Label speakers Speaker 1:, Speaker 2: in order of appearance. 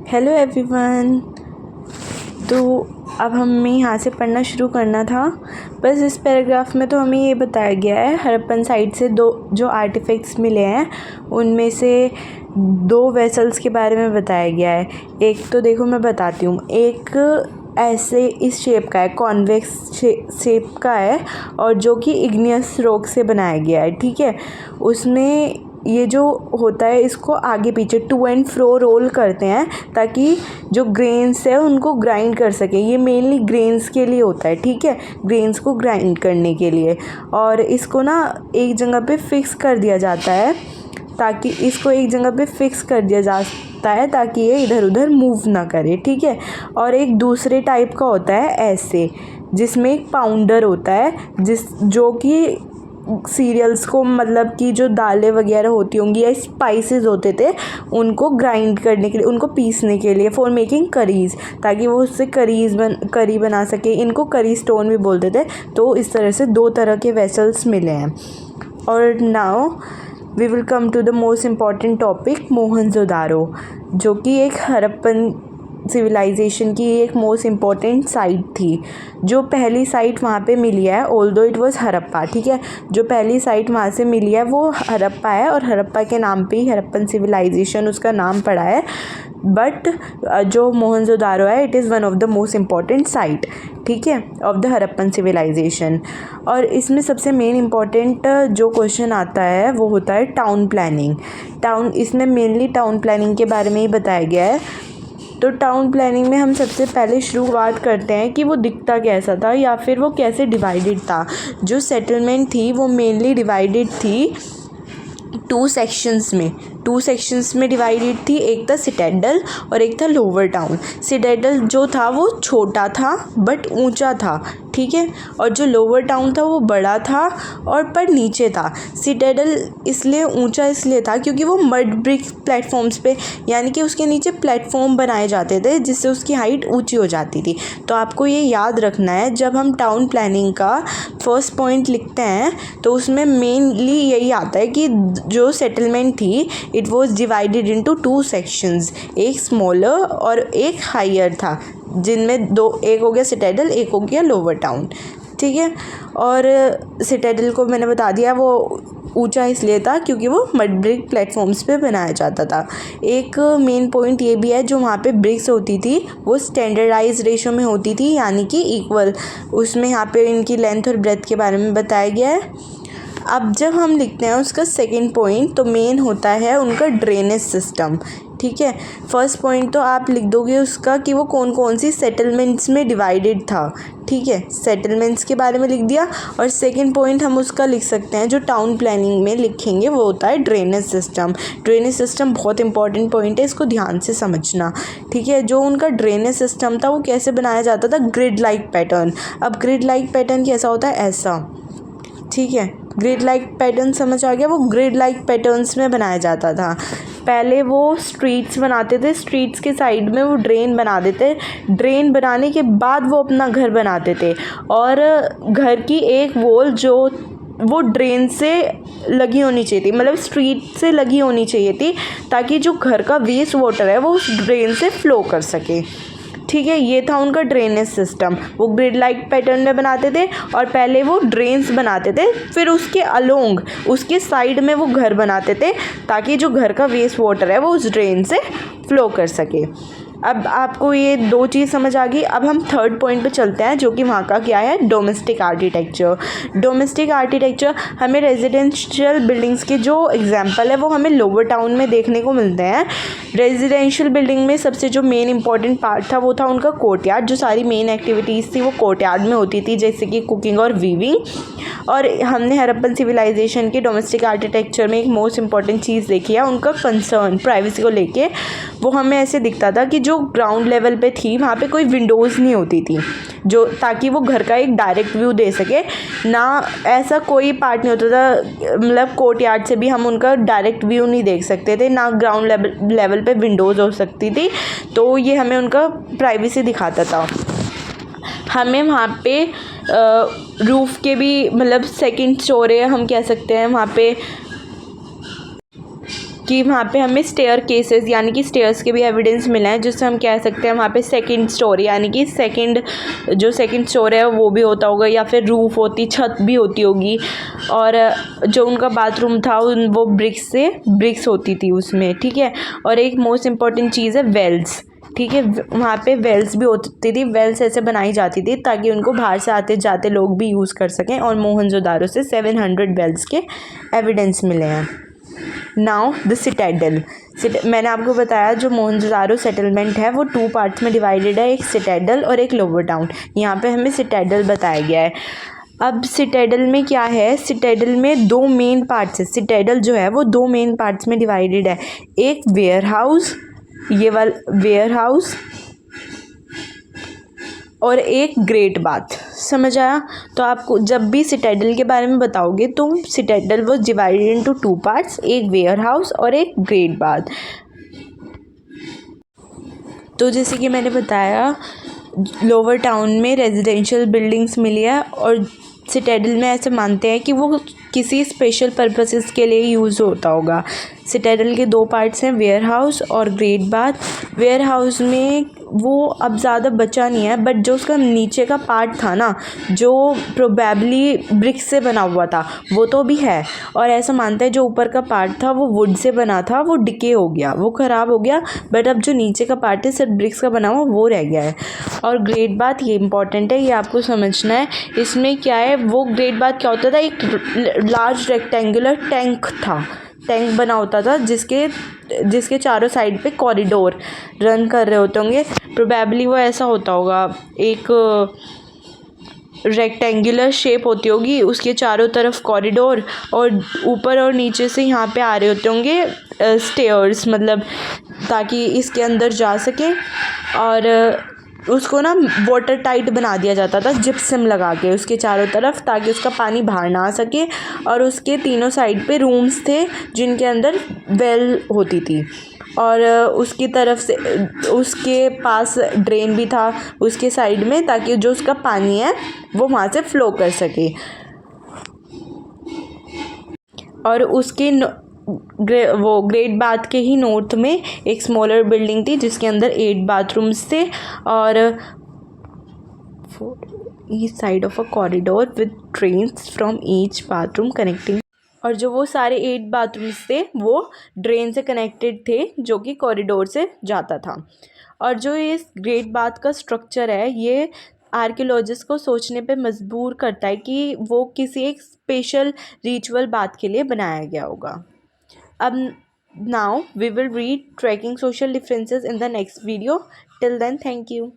Speaker 1: Hello everyone. तो अब हमें यहाँ से पढ़ना शुरू करना था। बस इस पैराग्राफ में तो हमें ये बताया गया है, हड़प्पन साइट से दो जो आर्टिफैक्ट्स मिले हैं उनमें से दो वेसल्स के बारे में बताया गया है। एक तो देखो मैं बताती हूँ, एक ऐसे इस शेप का है, कॉन्वेक्स शेप का है और जो कि इग्नियस रॉक से बनाया गया है। ठीक है, उसमें ये जो होता है इसको आगे पीछे टू एंड फ्रो रोल करते हैं ताकि जो ग्रेन्स है उनको ग्राइंड कर सके। ये मेनली ग्रेन्स के लिए होता है। ठीक है, ग्रेन्स को ग्राइंड करने के लिए। और इसको ना एक जगह पे फिक्स कर दिया जाता है ताकि ताकि ये इधर उधर मूव ना करे। ठीक है, और एक दूसरे टाइप का होता है ऐसे, जिसमें एक पाउंडर होता है जो कि सीरियल्स को, मतलब कि जो दालें वगैरह होती होंगी या स्पाइसेस होते थे उनको ग्राइंड करने के लिए, उनको पीसने के लिए, फॉर मेकिंग करीज़, ताकि वो उससे करी बना सके। इनको करी स्टोन भी बोलते थे। तो इस तरह से दो तरह के वेसल्स मिले हैं। और now we will come to the most important topic, Mohenjodaro, जो कि एक हड़प्पन सिविलाइजेशन की एक मोस्ट इम्पॉर्टेंट साइट थी। जो पहली साइट वहाँ पे मिली है, ऑल्दो इट वाज हड़प्पा, ठीक है, जो पहली साइट वहाँ से मिली है वो हड़प्पा है और हड़प्पा के नाम पे ही हड़प्पन सिविलाइजेशन उसका नाम पड़ा है। बट जो मोहनजोदारो है it is one of the most important site, ठीक है, ऑफ द हड़प्पन सिविलाइजेशन। और इसमें सबसे मेन इम्पॉर्टेंट जो क्वेश्चन आता है वो होता है टाउन प्लानिंग। इसमें मेनली टाउन प्लानिंग के बारे में ही बताया गया है। तो टाउन प्लानिंग में हम सबसे पहले शुरुआत करते हैं कि वो दिखता कैसा था या फिर वो कैसे डिवाइडेड था। जो सेटलमेंट थी वो मेनली डिवाइडेड थी टू सेक्शंस में डिवाइडेड थी। एक था सिटाडेल और एक था लोअर टाउन। सिटाडेल जो था वो छोटा था बट ऊंचा था, ठीक है, और जो लोअर टाउन था वो बड़ा था और पर नीचे था। सिटाडेल इसलिए ऊंचा इसलिए था क्योंकि वो मड ब्रिक प्लेटफॉर्म्स पे, यानी कि उसके नीचे प्लेटफॉर्म बनाए जाते थे जिससे उसकी हाइट ऊंची हो जाती थी। तो आपको ये याद रखना है, जब हम टाउन प्लानिंग का फर्स्ट पॉइंट लिखते हैं तो उसमें मेनली यही आता है कि जो सेटलमेंट थी it was divided into two sections, एक स्मॉलर और एक हायर था, जिनमें दो, एक हो गया सिटाडेल, एक हो गया लोअर टाउन, ठीक है। और सिटाडेल को मैंने बता दिया वो ऊंचा इसलिए था क्योंकि वो मड ब्रिक प्लेटफॉर्म्स पे बनाया जाता था। एक मेन पॉइंट ये भी है, जो वहाँ पे ब्रिक्स होती थी वो स्टैंडर्डाइज रेशो में होती थी, यानी कि इक्वल। उसमें यहाँ पे इनकी लेंथ और ब्रेथ के बारे में बताया गया है। अब जब हम लिखते हैं उसका सेकंड पॉइंट, तो मेन होता है उनका ड्रेनेज सिस्टम, ठीक है। फर्स्ट पॉइंट तो आप लिख दोगे उसका कि वो कौन कौन सी सेटलमेंट्स में डिवाइडेड था, ठीक है, सेटलमेंट्स के बारे में लिख दिया। और सेकंड पॉइंट हम उसका लिख सकते हैं जो टाउन प्लानिंग में लिखेंगे, वो होता है ड्रेनेज सिस्टम। ड्रेनेज सिस्टम बहुत इंपॉर्टेंट पॉइंट है, इसको ध्यान से समझना, ठीक है। जो उनका ड्रेनेज सिस्टम था वो कैसे बनाया जाता था, ग्रिड लाइक पैटर्न। अब ग्रिड लाइक पैटर्न कैसा होता है, ऐसा, ठीक है, ग्रिड लाइक पैटर्न समझ आ गया। वो ग्रिड लाइक पैटर्न्स में बनाया जाता था। पहले वो स्ट्रीट्स बनाते थे, स्ट्रीट्स के साइड में वो ड्रेन बना देते, ड्रेन बनाने के बाद वो अपना घर बनाते थे। और घर की एक वॉल जो वो ड्रेन से लगी होनी चाहिए थी, मतलब स्ट्रीट से लगी होनी चाहिए थी, ताकि जो घर का वेस्ट वाटर है वो उस ड्रेन से फ्लो कर सके, ठीक है। ये था उनका ड्रेनेज सिस्टम। वो ग्रिड लाइक पैटर्न में बनाते थे और पहले वो ड्रेन्स बनाते थे, फिर उसके अलोंग, उसके साइड में वो घर बनाते थे ताकि जो घर का वेस्ट वाटर है वो उस ड्रेन से फ्लो कर सके। अब आपको ये दो चीज़ समझ आ गई। अब हम थर्ड पॉइंट पे चलते हैं, जो कि वहाँ का क्या है, डोमेस्टिक आर्किटेक्चर। डोमेस्टिक आर्किटेक्चर हमें रेजिडेंशियल बिल्डिंग्स के जो एग्जांपल है वो हमें लोअर टाउन में देखने को मिलते हैं। रेजिडेंशियल बिल्डिंग में सबसे जो मेन इंपॉर्टेंट पार्ट था वो था उनका कोर्टयार्ड। जो सारी मेन एक्टिविटीज़ थी वो कोर्टयार्ड में होती थी, जैसे कि कुकिंग और वीविंग। और हमने हड़प्पन सिविलाइजेशन के डोमेस्टिक आर्किटेक्चर में एक मोस्ट इंपॉर्टेंट चीज़ देखी है, उनका कंसर्न प्राइवेसी को लेके। वो हमें ऐसे दिखता था कि जो ग्राउंड लेवल पे थी वहाँ पे कोई विंडोज़ नहीं होती थी, जो ताकि वो घर का एक डायरेक्ट व्यू दे सके ना। ऐसा कोई पार्ट नहीं होता था, मतलब कोर्टयार्ड से भी हम उनका डायरेक्ट व्यू नहीं देख सकते थे, ना ग्राउंड लेवल पे विंडोज़ हो सकती थी। तो ये हमें उनका प्राइवेसी दिखाता था। हमें वहाँ पे रूफ़ के भी, मतलब सेकंड स्टोरी हम कह सकते हैं, वहाँ पे कि वहाँ पे हमें स्टेयर केसेस यानी कि स्टेयर्स के भी एविडेंस मिला है, जिससे हम कह सकते हैं वहाँ पे सेकंड स्टोरी यानी कि जो सेकंड स्टोर है वो भी होता होगा, या फिर रूफ होती, छत भी होती होगी। और जो उनका बाथरूम था वो ब्रिक्स होती थी उसमें, ठीक है। और एक मोस्ट इम्पॉर्टेंट चीज़ है वेल्स, ठीक है। वहाँ पे वेल्स भी होती थी। वेल्स ऐसे बनाई जाती थी ताकि उनको बाहर से आते जाते लोग भी यूज़ कर सकें, और मोहनजोदारो से 700 वेल्स के एविडेंस मिले हैं। Now the Citadel. मैंने आपको बताया जो मोहनजोदारो सेटलमेंट है वो 2 पार्ट्स में डिवाइडेड है, एक सिटाडेल और एक लोअर टाउन। यहाँ पे हमें सिटाडेल बताया गया है। अब सिटाडेल में क्या है, सिटाडेल में 2 मेन पार्ट्स है। सिटाडेल जो है वो 2 मेन पार्ट्स में डिवाइडेड है, एक वेयर हाउस, ये वाला वेयर हाउस, और एक ग्रेट बाथ। समझ आया? तो आपको जब भी सिटाडेल के बारे में बताओगे तो Citadel was divided into 2 parts, एक वेयर हाउस और एक ग्रेट बाथ। तो जैसे कि मैंने बताया लोअर टाउन में रेजिडेंशियल बिल्डिंग्स मिली है, और सिटाडेल में ऐसे मानते हैं कि वो किसी स्पेशल पर्पसेस के लिए यूज़ होता होगा। सिटाडेल के 2 पार्ट्स हैं, वेयर हाउस और ग्रेट बाथ। वेयर हाउस में वो अब ज़्यादा बचा नहीं है, बट जो उसका नीचे का पार्ट था ना, जो प्रोबेबली ब्रिक्स से बना हुआ था, वो तो भी है। और ऐसा मानते हैं जो ऊपर का पार्ट था वो वुड से बना था, वो डिके हो गया, वो ख़राब हो गया, बट अब जो नीचे का पार्ट है सिर्फ ब्रिक्स का बना हुआ वो रह गया है। और ग्रेट बाथ ये इंपॉर्टेंट है, ये आपको समझना है। इसमें क्या है, वो ग्रेट बाथ क्या होता था, एक लार्ज रेक्टेंगुलर टैंक बना होता था, जिसके चारों साइड पे कॉरिडोर रन कर रहे होते होंगे। प्रोबेबली वो ऐसा होता होगा, एक रेक्टेंगुलर शेप होती होगी, उसके चारों तरफ कॉरिडोर, और ऊपर और नीचे से यहाँ पे आ रहे होते होंगे स्टेयर्स, मतलब ताकि इसके अंदर जा सकें। और उसको ना वाटर टाइट बना दिया जाता था जिप्सम लगा के उसके चारों तरफ, ताकि उसका पानी बाहर ना आ सके। और उसके तीनों साइड पे रूम्स थे जिनके अंदर वेल होती थी, और उसकी तरफ से उसके पास ड्रेन भी था उसके साइड में, ताकि जो उसका पानी है वो वहाँ से फ़्लो कर सके। और उसके वो ग्रेट बाथ के ही नॉर्थ में एक स्मॉलर बिल्डिंग थी जिसके अंदर 8 बाथरूम्स थे, और each side of a corridor with drains from each bathroom connecting. और जो वो सारे 8 बाथरूम्स थे वो ड्रेन से कनेक्टेड थे, जो कि कॉरिडोर से जाता था। और जो इस ग्रेट बाथ का स्ट्रक्चर है, ये आर्कियोलॉजिस्ट को सोचने पे मजबूर करता है कि वो किसी एक स्पेशल रिचुअल बात के लिए बनाया गया होगा। अब now we will read tracking social differences in the next video. Till then, thank you.